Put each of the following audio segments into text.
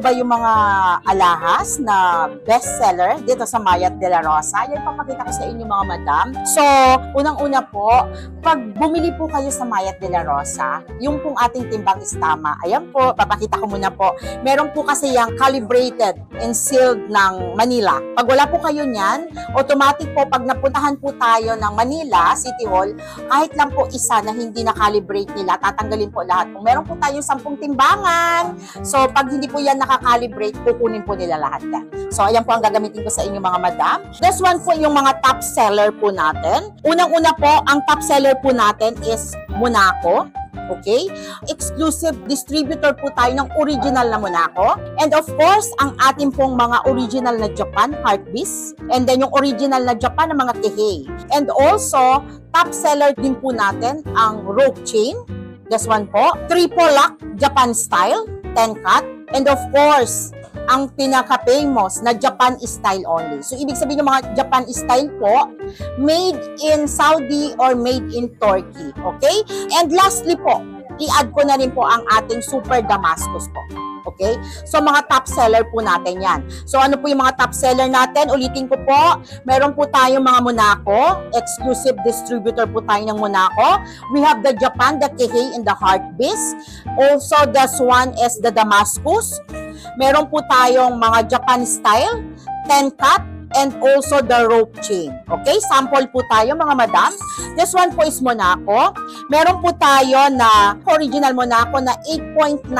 ba yung mga alahas na bestseller dito sa Mayat de la Rosa? Yan papakita ko sa inyo mga madam. So, unang-una po, pag bumili po kayo sa Mayat de la Rosa, yung pong ating timbang is tama. Ayan po, papakita ko muna po. Meron po kasi yung calibrated and sealed ng Manila. Pag wala po kayo niyan, automatic po pag napuntahan po tayo ng Manila City Hall, kahit lang po isa na hindi na-calibrate nila, tatanggalin po lahat. Kung meron po tayong 10 timbangan, so pag hindi po yan nakakalibrate, kukunin po nila lahat yan. So ayan po ang gagamitin ko sa inyo mga madam. This one po yung mga top seller po natin. Unang-una po, ang top seller po natin is Monaco. Okay? Exclusive distributor po tayo ng original na Monaco. And of course, ang ating pong mga original na Japan Heartbeast. And then yung original na Japan na mga Kihei. And also, top seller din po natin ang rope chain. This one po, triple lock Japan style, 10 cut. And of course, ang pinaka-famous na Japan style only. So, ibig sabihin yung mga Japan style po, made in Saudi or made in Turkey. Okay? And lastly po, i-add ko na rin po ang ating Super Damascus po. Okay? So, mga top seller po natin yan. So, ano po yung mga top seller natin? Ulitin ko po, meron po tayong mga Monaco. Exclusive distributor po tayo ng Monaco. We have the Japan, the Kihei, and the Heartbeast. Also, this one is the Damascus. Meron po tayong mga Japan style, 10 cut, and also the rope chain. Okay? Sample po tayo mga madam. This one po is Monaco. Meron po tayo na original Monaco na 8.9,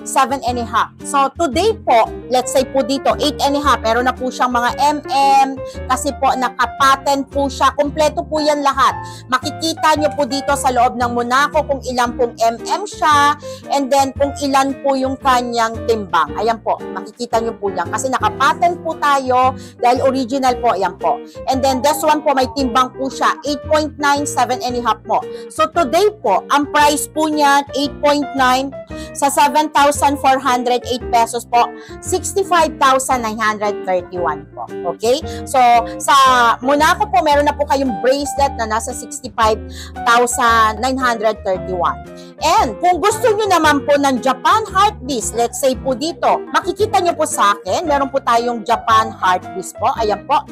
7.5. So today po, let's say po dito, 8.5. Meron na po siyang mga MM kasi po nakapatent po siya. Kompleto po yan lahat. Makikita nyo po dito sa loob ng Monaco kung ilan pong MM siya and then kung ilan po yung kanyang timbang. Ayan po, makikita nyo po yan. Kasi nakapatent po tayo dahil original po, yan po. And then this one po, may timbang po siya, 8.9, 7.5 po. So today po, ang price po niyan, 8.9 sa 7,408 pesos po, 65,931 po. Okay? So, sa Monaco po, meron na po kayong bracelet na nasa 65,931. And kung gusto nyo naman po ng Japan Heartbeast, let's say po dito, makikita nyo po sa akin, meron po tayong Japan Heartbeast po. Ayan po.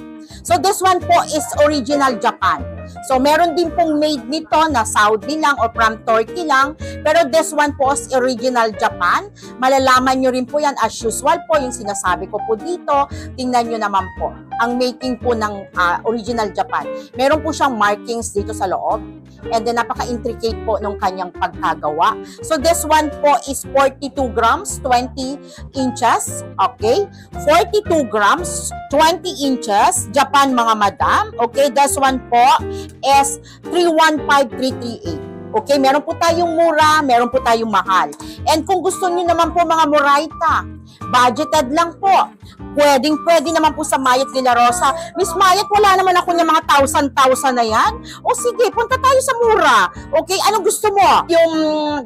So, this one po is original Japan. So, meron din pong made nito na Saudi lang or from Turkey lang. Pero this one po is original Japan. Malalaman nyo rin po yan as usual po yung sinasabi ko po dito. Tingnan nyo naman po ang making po ng original Japan. Meron po siyang markings dito sa loob. And then, napaka-intricate po nung kanyang pagkagawa. So, this one po is 42 grams, 20 inches. Okay? 42 grams, 20 inches. Japan, mga madam. Okay? This one po is 315,338. Okay? Meron po tayong mura, meron po tayong mahal. And kung gusto niyo naman po mga Moraita, budgeted lang po. Pwede naman po sa Mayat de la Rosa. Miss Mayat, wala naman ako ng mga 1,000 na yan. O sige, punta tayo sa mura. Okay, anong gusto mo? Yung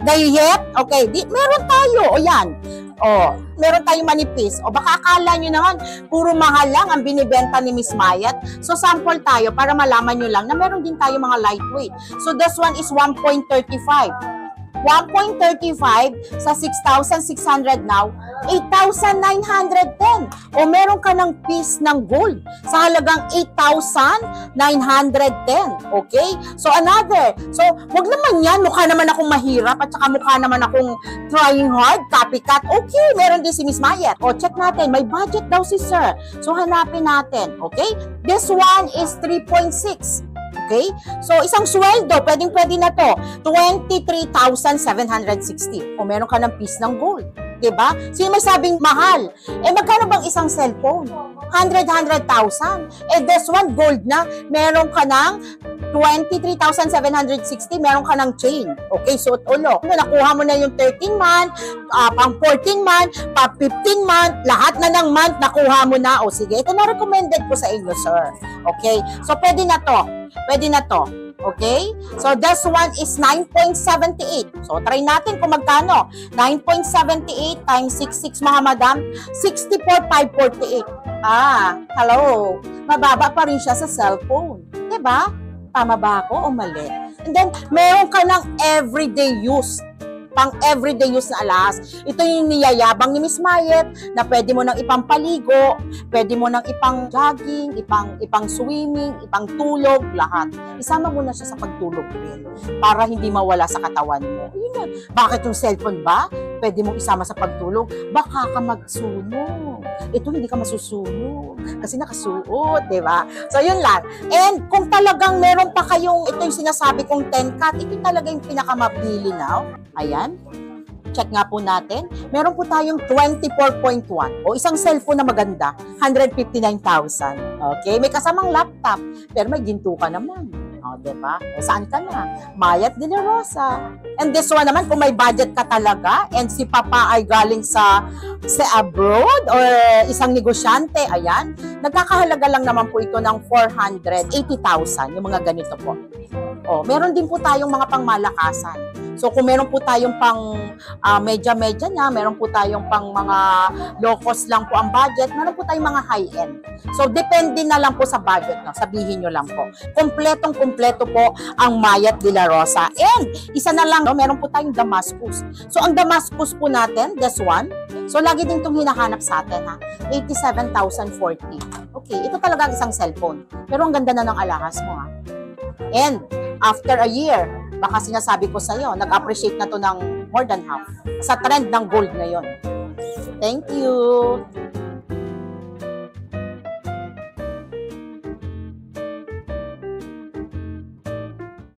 diet? Okay, meron tayo. O yan. O, meron tayong manipis. O baka akala nyo naman, puro mahal lang ang binibenta ni Miss Mayat. So, sample tayo para malaman nyo lang na meron din tayo mga lightweight. So, this one is 1.35. 1.35 sa 6,600 now, 8,910. O meron ka ng piece ng gold sa halagang 8,910. Okay? So another. So, wag naman yan. Mukha naman akong mahirap at saka mukha naman akong trying hard, copycat. Okay, meron din si Miss Mayat. O, check natin. May budget daw si Sir. So, hanapin natin. Okay? This one is 3.6. Okay? So, isang sweldo, pwedeng-pwede na to. 23,760. O meron ka ng piece ng gold. Diba? Sino may sabing mahal? Eh, magkano bang isang cellphone? 100,000. Eh, this one, gold na. Meron ka ng 23,760, meron ka ng chain. Okay, suot ulo. Nakuha mo na yung 13 month, pang 14 month, pang 15 month, lahat na ng month, nakuha mo na. O sige, ito na recommended ko sa inyo, sir. Okay, so pwede na to. Pwede na to. Okay? So, this one is 9.78. So, try natin kung magkano. 9.78 times 66, mga madam, 64,548. Hello. Mababa pa rin siya sa cellphone. Diba? Tama ba ako o mali? And then, meron ka ng everyday use. pang everyday use na alahas. Ito yung niyayabang ni Miss Mayet na pwede mo nang ipampaligo, pwede mo nang ipang jogging, ipang swimming, ipang tulog, lahat. Isama mo na siya sa pagtulog rin para hindi mawala sa katawan mo. Yun yan. Bakit yung cellphone ba? Pwede mong isama sa pagtulog, baka ka magsunog. Ito hindi ka masusunog kasi nakasuot, di ba? So, yun lang. And kung talagang meron pa kayong, ito yung sinasabi kong 10 cut, ito talaga yung pinakamabili now. Ayan. Check nga po natin. Meron po tayong 24.1 o isang cellphone na maganda, 159,000. Okay? May kasamang laptop, pero may ginto ka naman. O, diba? O, saan ka na? Mayat de la Rosa. And this one naman, kung may budget ka talaga, and si Papa ay galing sa abroad or isang negosyante, ayan, nagkakahalaga lang naman po ito ng 480,000, yung mga ganito po. O, meron din po tayong mga pangmalakasan. So, kung meron po tayong pang medya-medya na, meron po tayong pang mga low cost lang po ang budget, meron po tayong mga high-end. So, depende na lang po sa budget, no? Sabihin nyo lang po. Kompletong-kompleto po ang Mayat de la Rosa. And, isa na lang, no? Meron po tayong Damascus. So, ang Damascus po natin, this one, so lagi din itong hinahanap sa atin, ha? 87,040. Okay, ito talaga ang isang cellphone. Pero ang ganda na ng alahas mo, ha? And, after a year, baka sinasabi ko sa'yo, nag-appreciate na to ng more than half. Sa trend ng gold ngayon. Thank you!